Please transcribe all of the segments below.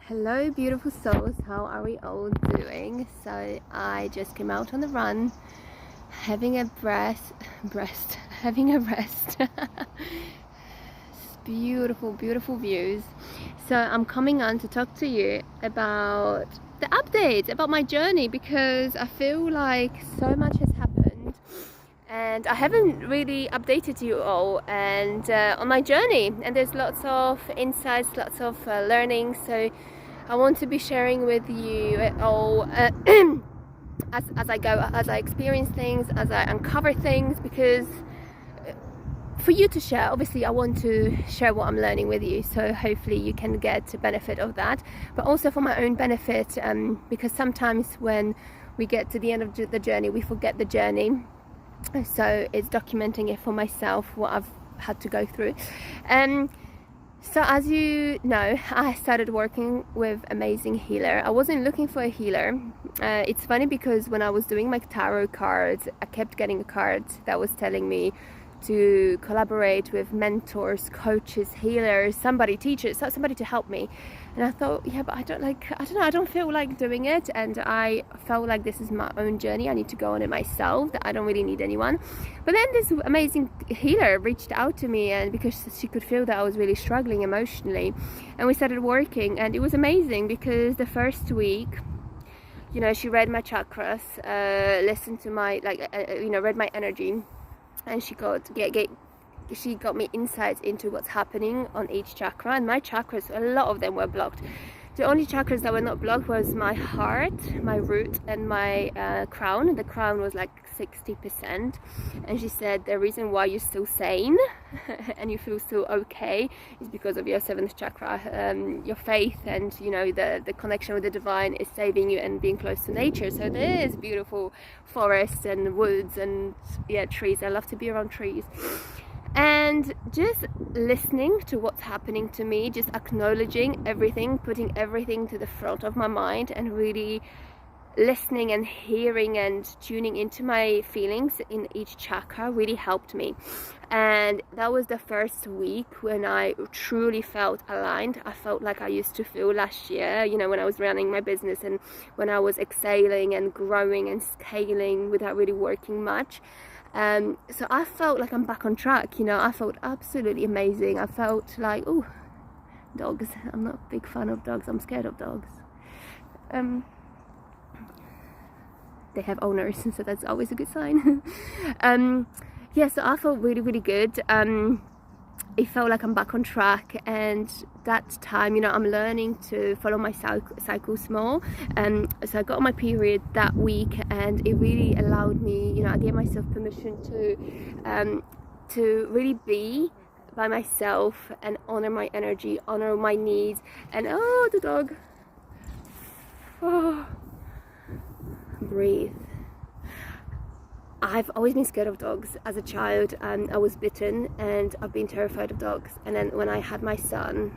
Hello, beautiful souls. How are we all doing? So I just came out on the run, having a having a rest. Beautiful, beautiful views. So I'm coming on to talk to you about the updates, about my journey, because I feel like so much has happened and I haven't really updated you all and on my journey, and there's lots of insights, lots of learning, so I want to be sharing with you all as I go, as I experience things, as I uncover things, because for you to share, obviously I want to share what I'm learning with you, so hopefully you can get the benefit of that, but also for my own benefit, because sometimes when we get to the end of the journey we forget the journey. So it's documenting it for myself, what I've had to go through. So as you know, I started working with amazing healer. I wasn't looking for a healer. It's funny because when I was doing my tarot cards, I kept getting a card that was telling me to collaborate with mentors, coaches, healers, teachers, somebody to help me. And I thought, yeah, but I don't feel like doing it. And I felt like this is my own journey. I need to go on it myself, that I don't really need anyone. But then this amazing healer reached out to me, and because she could feel that I was really struggling emotionally, and we started working, and it was amazing because the first week, you know, she read my chakras, listened to my, read my energy, and she got me insights into what's happening on each chakra. And my chakras, a lot of them were blocked. The only chakras that were not blocked was my heart, my root, and my crown. The crown was like 60%. And she said the reason why you're still sane and you feel still okay is because of your 7th chakra. Your faith and, you know, the connection with the divine is saving you and being close to nature. So there's beautiful forests and woods and trees. I love to be around trees. And just listening to what's happening to me, just acknowledging everything, putting everything to the front of my mind, and really listening and hearing and tuning into my feelings in each chakra really helped me. And that was the first week when I truly felt aligned. I felt like I used to feel last year, you know, when I was running my business and when I was exhaling and growing and scaling without really working much. So I felt like I'm back on track, you know. I felt absolutely amazing. I felt like, oh, dogs. I'm not a big fan of dogs. I'm scared of dogs. They have owners, so that's always a good sign. So I felt really, really good. It felt like I'm back on track, and that time, you know, I'm learning to follow my cycles more. So I got my period that week, and it really allowed me, you know, I gave myself permission to really be by myself and honor my energy, honor my needs. And oh, the dog. Oh, breathe. I've always been scared of dogs. As a child, I was bitten, and I've been terrified of dogs. And then when I had my son,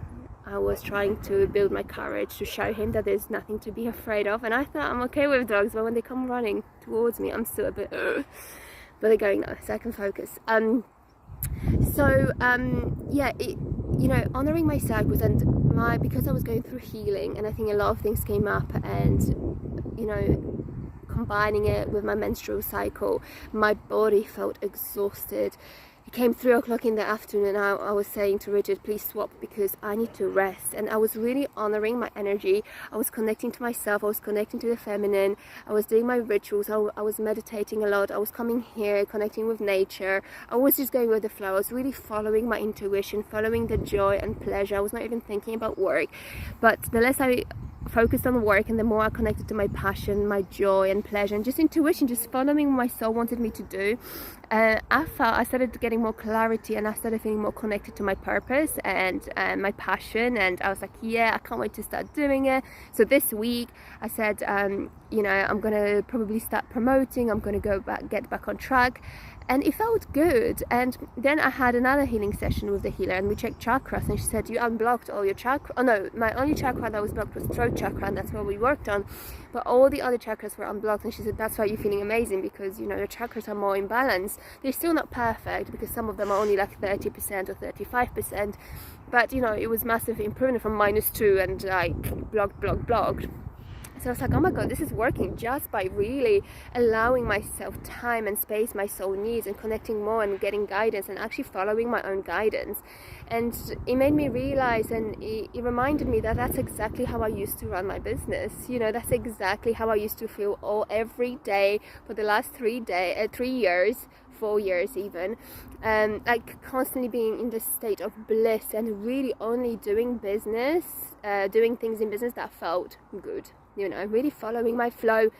I was trying to build my courage to show him that there's nothing to be afraid of. And I thought I'm okay with dogs, but when they come running towards me, I'm still a bit but they're going now, so I can focus. Honoring my cycles and because I was going through healing, and I think a lot of things came up, and, you know, combining it with my menstrual cycle, my body felt exhausted. It came 3 o'clock in the afternoon. I was saying to Richard, please swap, because I need to rest. And I was really honoring my energy. I was connecting to myself. I was connecting to the feminine. I was doing my rituals. I was meditating a lot. I was coming here, connecting with nature. I was just going with the flow. I was really following my intuition, following the joy and pleasure. I was not even thinking about work. But the less I focused on work, and the more I connected to my passion, my joy and pleasure, and just intuition, just following what my soul wanted me to do, I started getting more clarity, and I started feeling more connected to my purpose and my passion. And I was like, yeah, I can't wait to start doing it. So this week I said, I'm gonna probably start promoting. I'm gonna get back on track. and it felt good. And then I had another healing session with the healer, and we checked chakras, and she said, you unblocked all your chakra. Oh no, my only chakra that was blocked was throat chakra, and that's what we worked on, but all the other chakras were unblocked. And she said, that's why you're feeling amazing, because, you know, the chakras are more in balance. They're still not perfect, because some of them are only like 30% or 35%, but, you know, it was massive improvement from -2 and like blocked. So I was like, oh my god, this is working, just by really allowing myself time and space my soul needs, and connecting more and getting guidance and actually following my own guidance. And it made me realize, and it reminded me that that's exactly how I used to run my business. You know, that's exactly how I used to feel every day for the last 3 years, 4 years even, like constantly being in this state of bliss, and really only doing business, doing things in business that felt good. You know, really following my flow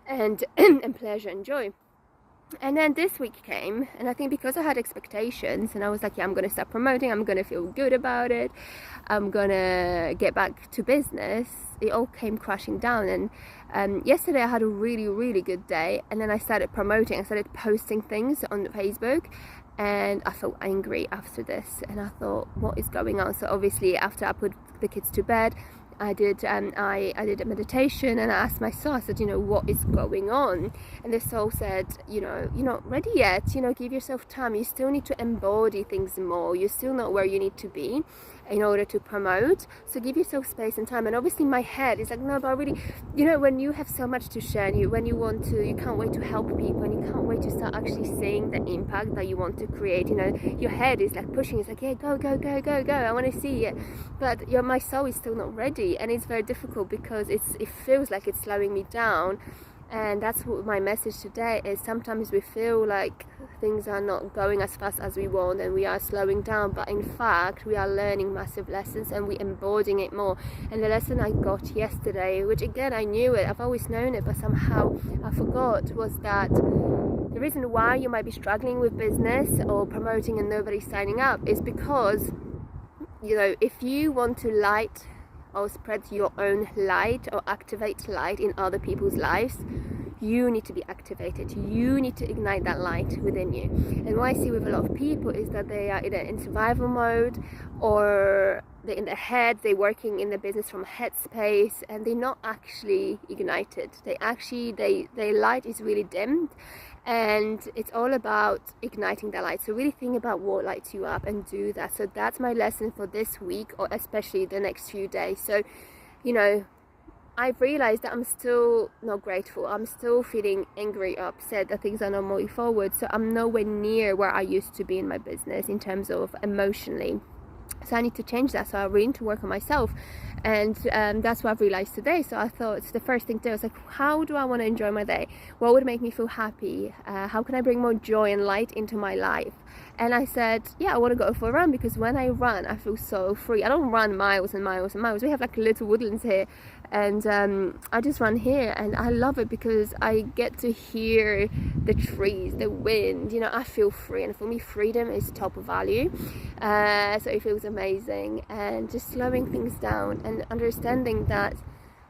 and and pleasure and joy. And then this week came, and I think because I had expectations, and I was like, yeah, I'm going to start promoting, I'm going to feel good about it, I'm going to get back to business, it all came crashing down. And yesterday I had a really good day, and then I started promoting, I started posting things on Facebook, and I felt angry after this, and I thought, what is going on? So obviously after I put the kids to bed, I did a meditation, and I asked my soul, I said, you know, what is going on? And the soul said, you know, you're not ready yet, you know, give yourself time, you still need to embody things more, you're still not where you need to be in order to promote, so give yourself space and time. And obviously my head is like, no, but really, you know, when you have so much to share, and you can't wait to help people, and you can't wait to start actually seeing the impact that you want to create, you know, your head is like pushing, it's like, yeah, go, I want to see it, but my soul is still not ready. And it's very difficult, because it feels like it's slowing me down. And that's what my message today is. Sometimes we feel like things are not going as fast as we want, and we are slowing down, but in fact we are learning massive lessons, and we're embodying it more. And the lesson I got yesterday, which again I knew it, I've always known it, but somehow I forgot, was that the reason why you might be struggling with business or promoting and nobody's signing up is because, you know, if you want to light or spread your own light or activate light in other people's lives, you need to be activated, you need to ignite that light within you. And what I see with a lot of people is that they are either in survival mode, or they're in their head, they're working in the business from headspace, and they're not actually ignited. Their light is really dimmed, and it's all about igniting that light. So really think about what lights you up and do that. So that's my lesson for this week, or especially the next few days. So, you know, I've realized that I'm still not grateful, I'm still feeling angry, upset that things are not moving forward. So I'm nowhere near where I used to be in my business in terms of emotionally. So I need to change that. So I really need to work on myself, and that's what I've realized today. So I thought, it's the first thing to do, I was like, how do I want to enjoy my day? What would make me feel happy? How can I bring more joy and light into my life? And I said, yeah, I want to go for a run, because when I run I feel so free. I don't run miles and miles and miles. We have like little woodlands here, and I just run here, and I love it because I get to hear the trees, the wind, you know, I feel free. And for me, freedom is top value. So it feels amazing. And just slowing things down and understanding that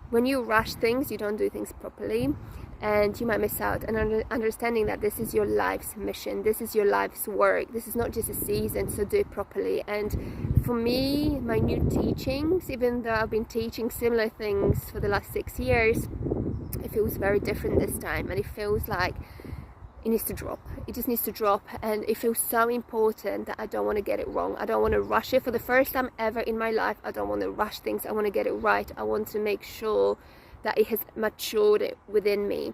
when you rush things, you don't do things properly, and you might miss out. And understanding that this is your life's mission, this is your life's work, this is not just a season, so do it properly. And for me, my new teachings, even though I've been teaching similar things for the last 6 years, it feels very different this time, and it feels like it needs to drop. It just needs to drop, and it feels so important that I don't want to get it wrong. I don't want to rush it. For the first time ever in my life, I don't want to rush things. I want to get it right. I want to make sure that it has matured within me,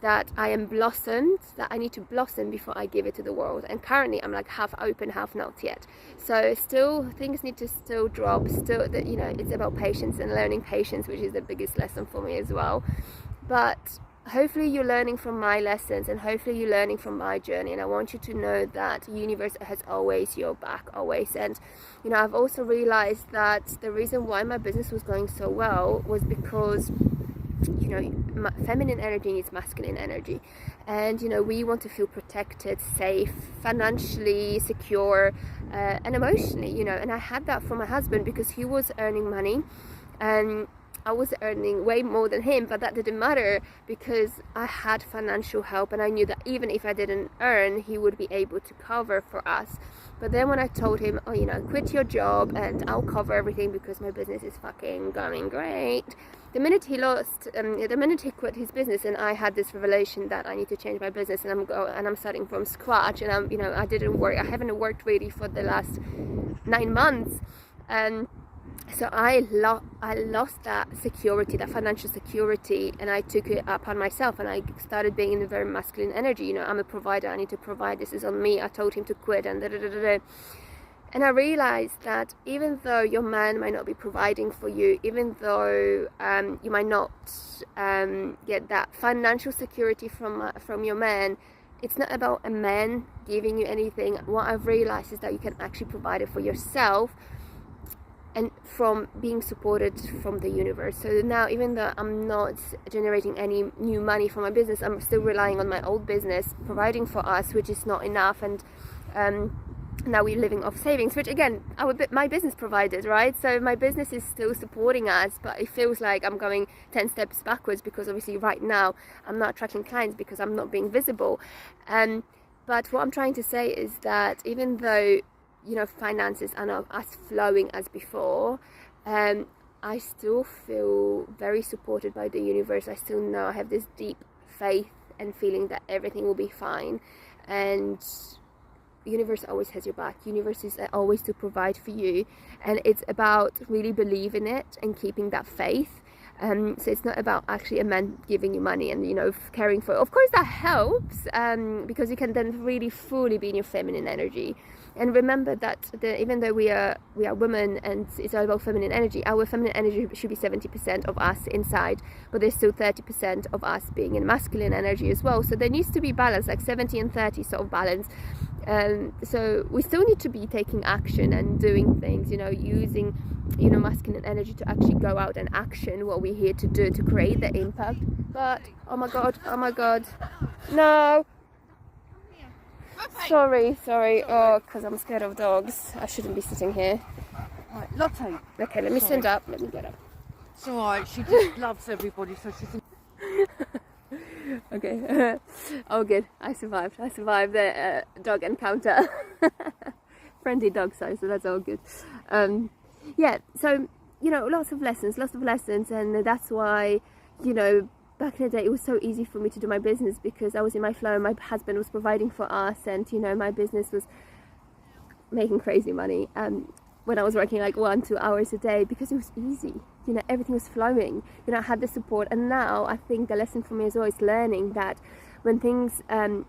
that I am blossomed, that I need to blossom before I give it to the world. And currently I'm like half open, half not yet. So still things need to still drop. Still, that, you know, it's about patience and learning patience, which is the biggest lesson for me as well. But hopefully you're learning from my lessons, and hopefully you're learning from my journey. And I want you to know that the universe has always your back, always. And, you know, I've also realized that the reason why my business was going so well was because, you know, feminine energy needs masculine energy, and, you know, we want to feel protected, safe, financially secure, and emotionally, you know. And I had that from my husband, because he was earning money, and I was earning way more than him, but that didn't matter because I had financial help, and I knew that even if I didn't earn, he would be able to cover for us. But then when I told him, oh, you know, quit your job and I'll cover everything because my business is fucking going great, the minute he quit his business, and I had this revelation that I need to change my business, and I'm starting from scratch, and I haven't worked really for the last 9 months, and so I lost that security, that financial security, and I took it upon myself, and I started being in a very masculine energy. You know, I'm a provider, I need to provide, this is on me, I told him to quit, and And I realized that even though your man might not be providing for you, even though you might not get that financial security from your man, it's not about a man giving you anything. What I've realized is that you can actually provide it for yourself, and from being supported from the universe. So now, even though I'm not generating any new money from my business, I'm still relying on my old business providing for us, which is not enough. And now we're living off savings, which again, my business provided, right? So my business is still supporting us, but it feels like I'm going 10 steps backwards, because obviously right now I'm not attracting clients because I'm not being visible. But what I'm trying to say is that even though, you know, finances are not as flowing as before, I still feel very supported by the universe. I still know I have this deep faith and feeling that everything will be fine, and the universe always has your back. Universe is always to provide for you, and it's about really believing it and keeping that faith. So it's not about actually a man giving you money and, you know, caring for it. Of course that helps, because you can then really fully be in your feminine energy. And remember that even though we are women and it's all about feminine energy, our feminine energy should be 70% of us inside, but there's still 30% of us being in masculine energy as well. So there needs to be balance, like 70 and 30 sort of balance. So we still need to be taking action and doing things, you know, using, you know, masculine energy to actually go out and action what we're here to do to create the impact. But oh my god, no. Sorry. Oh, because I'm scared of dogs. I shouldn't be sitting here. Right, Lotte. Okay, let me stand up. Let me get up. It's alright, she just loves everybody, so she thinks... Okay. Oh, good. I survived the dog encounter. Friendly dog size, so that's all good. Yeah, so, you know, lots of lessons, and that's why, you know, back in the day it was so easy for me to do my business because I was in my flow, my husband was providing for us, and, you know, my business was making crazy money when I was working like 1-2 hours a day, because it was easy, you know, everything was flowing, you know, I had the support. And now I think the lesson for me as well is learning that when things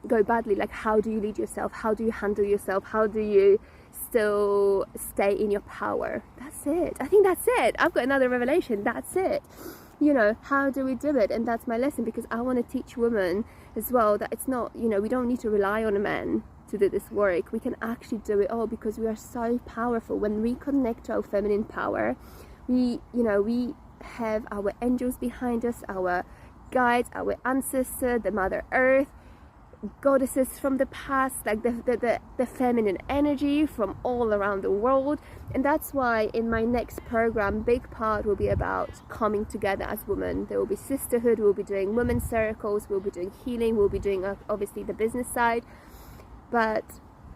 go badly, like, how do you lead yourself, how do you handle yourself, how do you still stay in your power? That's it. I think that's it. I've got another revelation. That's it. You know, how do we do it? And that's my lesson, because I want to teach women as well that it's not, you know, we don't need to rely on a man to do this work. We can actually do it all because we are so powerful. When we connect to our feminine power, we have our angels behind us, our guides, our ancestors, the Mother Earth, goddesses from the past, like the feminine energy from all around the world. And that's why in my next program, big part will be about coming together as women. There will be sisterhood, we'll be doing women's circles, we'll be doing healing, we'll be doing obviously the business side, but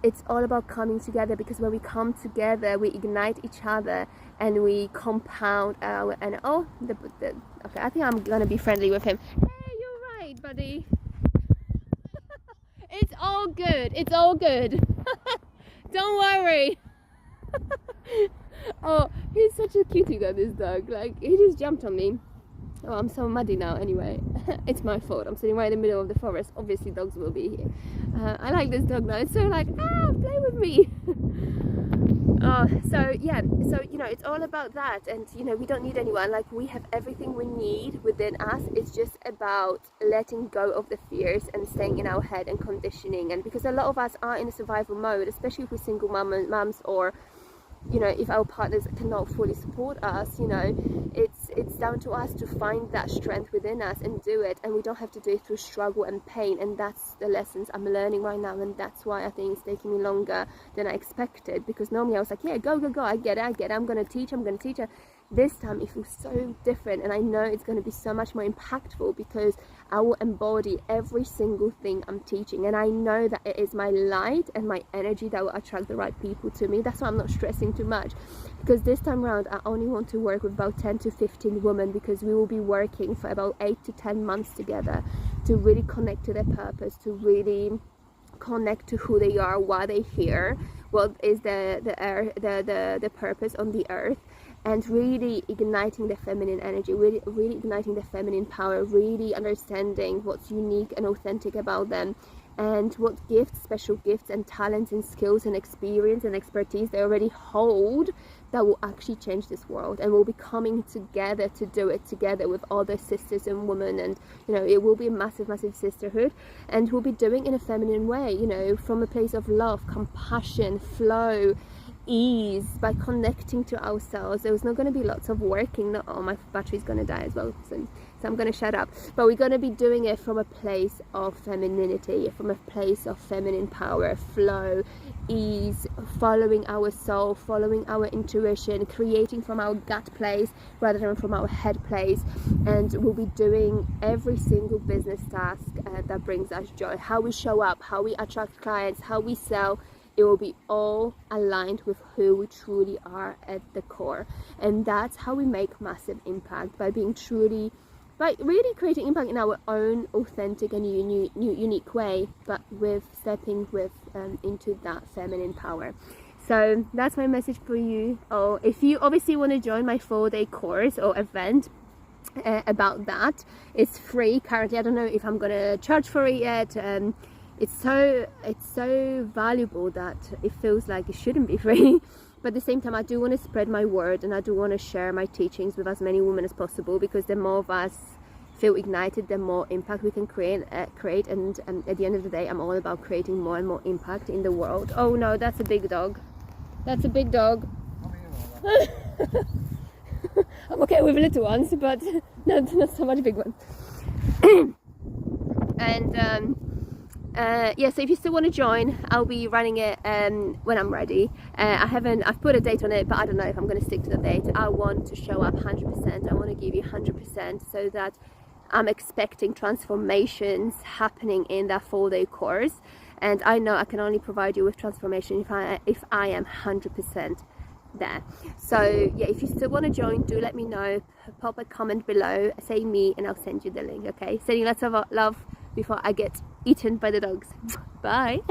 it's all about coming together, because when we come together we ignite each other and we compound our okay, I think I'm gonna be friendly with him. Hey, you're right, buddy. It's all good. Don't worry. Oh, he's such a cutie guy, this dog. Like, he just jumped on me. Oh, I'm so muddy now anyway. It's my fault. I'm sitting right in the middle of the forest. Obviously dogs will be here. I like this dog now. It's so like, play with me. So yeah, so, you know, it's all about that. And, you know, we don't need anyone. Like, we have everything we need within us. It's just about letting go of the fears and staying in our head and conditioning. And because a lot of us are in a survival mode, especially if we're single mums, or, you know, if our partners cannot fully support us, you know, it's down to us to find that strength within us and do it. And we don't have to do it through struggle and pain. And that's the lessons I'm learning right now, and that's why I think it's taking me longer than I expected, because normally I was like, yeah, go, I get it, I'm gonna teach her. this time it feels so different, and I know it's going to be so much more impactful because I will embody every single thing I'm teaching, and I know that it is my light and my energy that will attract the right people to me. That's why I'm not stressing too much, because this time around I only want to work with about 10 to 15 women, because we will be working for about 8 to 10 months together to really connect to their purpose, to really connect to who they are, why they're here, what is the purpose on the earth, and really igniting the feminine energy, really igniting the feminine power, really understanding what's unique and authentic about them, and what gifts, special gifts and talents and skills and experience and expertise they already hold that will actually change this world. And we'll be coming together to do it together with other sisters and women, and you know, it will be a massive sisterhood, and we'll be doing it in a feminine way, you know, from a place of love, compassion, flow, ease, by connecting to ourselves. There's not going to be lots of working. Not, oh, my battery's going to die as well soon, so I'm going to shut up. But we're going to be doing it from a place of femininity, from a place of feminine power, flow, ease, following our soul, following our intuition, creating from our gut place rather than from our head place. And we'll be doing every single business task that brings us joy, how we show up, how we attract clients, how we sell. It will be all aligned with who we truly are at the core. And that's how we make massive impact, by being truly, by really creating impact in our own authentic and unique way, but with stepping with into that feminine power. So that's my message for you. Oh, if you obviously want to join my 4-day course or event about that, it's free currently. I don't know if I'm gonna charge for it yet. It's so valuable that it feels like it shouldn't be free. But at the same time, I do want to spread my word, and I do want to share my teachings with as many women as possible, because the more of us feel ignited, the more impact we can create. And at the end of the day, I'm all about creating more and more impact in the world. Oh no, that's a big dog. That's a big dog. I'm okay with little ones, but not so much big ones. And yeah, so if you still want to join, I'll be running it when I'm ready. I've put a date on it, but I don't know if I'm going to stick to the date. I want to show up 100%. I want to give you 100%, so that I'm expecting transformations happening in that 4-day course. And I know I can only provide you with transformation if I am 100% there. So yeah, if you still want to join, do let me know. Pop a comment below, say me, and I'll send you the link. Okay, sending lots of love before I get eaten by the dogs. Bye.